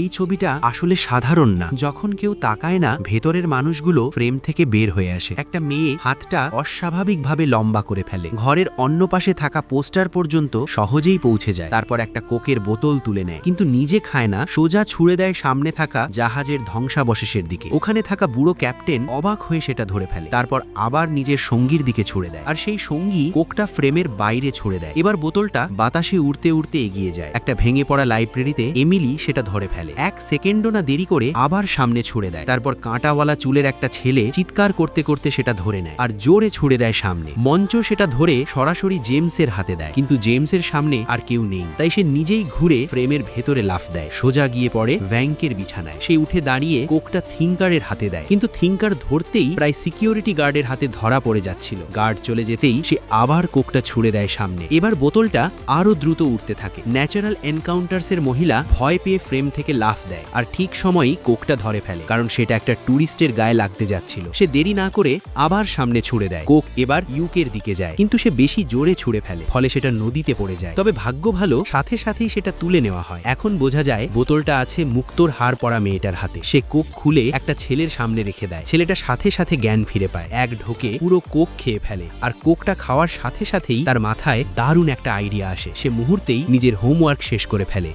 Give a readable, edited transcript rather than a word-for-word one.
এই ছবিটা আসলে সাধারণ না। যখন কেউ তাকায় না, ভেতরের মানুষগুলো ফ্রেম থেকে বের হয়ে আসে। একটা মেয়ে হাতটা অস্বাভাবিকভাবে লম্বা করে ফেলে, ঘরের অন্য পাশে থাকা পোস্টার পর্যন্ত সহজেই পৌঁছে যায়। তারপর একটা কোকের বোতল তুলে নেয়, কিন্তু নিজে খায় না, সোজা ছুড়ে দেয় সামনে থাকা জাহাজের ধ্বংসাবশেষের দিকে। ওখানে থাকা বুড়ো ক্যাপ্টেন অবাক হয়ে সেটা ধরে ফেলে, তারপর আবার নিজের সঙ্গীর দিকে ছুড়ে দেয়, আর সেই সঙ্গী কোকটা ফ্রেমের বাইরে ছুড়ে দেয়। এবার বোতলটা বাতাসে উড়তে উড়তে এগিয়ে যায়। একটা ভেঙে পড়া লাইব্রেরিতে এমিলি সেটা ধরে ফেলে, 1 সেকেন্ডও না দেরি করে আবার সামনে ছুড়ে দেয়। তারপর কাঁটাওয়ালা চুলের একটা ছেলে চিৎকার করতে করতে সেটা ধরে নেয় আর জোরে ছুড়ে দেয় সামনে। মঞ্চ সেটা ধরে সরাসরি জেমসের হাতে দেয়, কিন্তু জেমসের সামনে আর কেউ নেই, তাই সে নিজেই ঘুরে ফ্রেমের ভেতরে লাফ দেয়, সোজা গিয়ে পড়ে ভ্যাঙ্কের বিছানায়। সে উঠে দাঁড়িয়ে কোকটা থিঙ্কারের হাতে দেয়, কিন্তু থিঙ্কার ধরতেই প্রায় সিকিউরিটি গার্ডের হাতে ধরা পড়ে যাচ্ছিল। গার্ড চলে যেতেই সে আবার কোকটা ছুড়ে দেয় সামনে। এবার বোতলটা আরো দ্রুত উঠতে থাকে। ন্যাচারাল এনকাউন্টার্সের মহিলা ভয় পেয়ে ফ্রেম থেকে লাফ দেয়, আর ঠিক সময়ই কোকটা ধরে ফেলে, কারণ সেটা একটা ট্যুরিস্টের গায়ে লাগতে যাচ্ছিল। সে দেরি না করে আবার সামনে ছুড়ে দেয়। কোক এবার ইউকের দিকে যায়, কিন্তু সে বেশি জোরে ছুড়ে ফেলে, ফলে সেটা নদীতে পড়ে যায়। তবে ভাগ্য ভালো, সাথে সাথেই সেটা তুলে নেওয়া হয়। এখন বোঝা যায় বোতলটা আছে মুক্তোর হার পরা মেয়েটার হাতে। সে কোক খুলে একটা ছেলের সামনে রেখে দেয়। ছেলেটা সাথে সাথে জ্ঞান ফিরে পায়, এক ঢোকে পুরো কোক খেয়ে ফেলে। আর কোকটা খাওয়ার সাথে সাথেই তার মাথায় দারুণ একটা আইডিয়া আসে। সে মুহূর্তেই নিজের হোমওয়ার্ক শেষ করে ফেলে।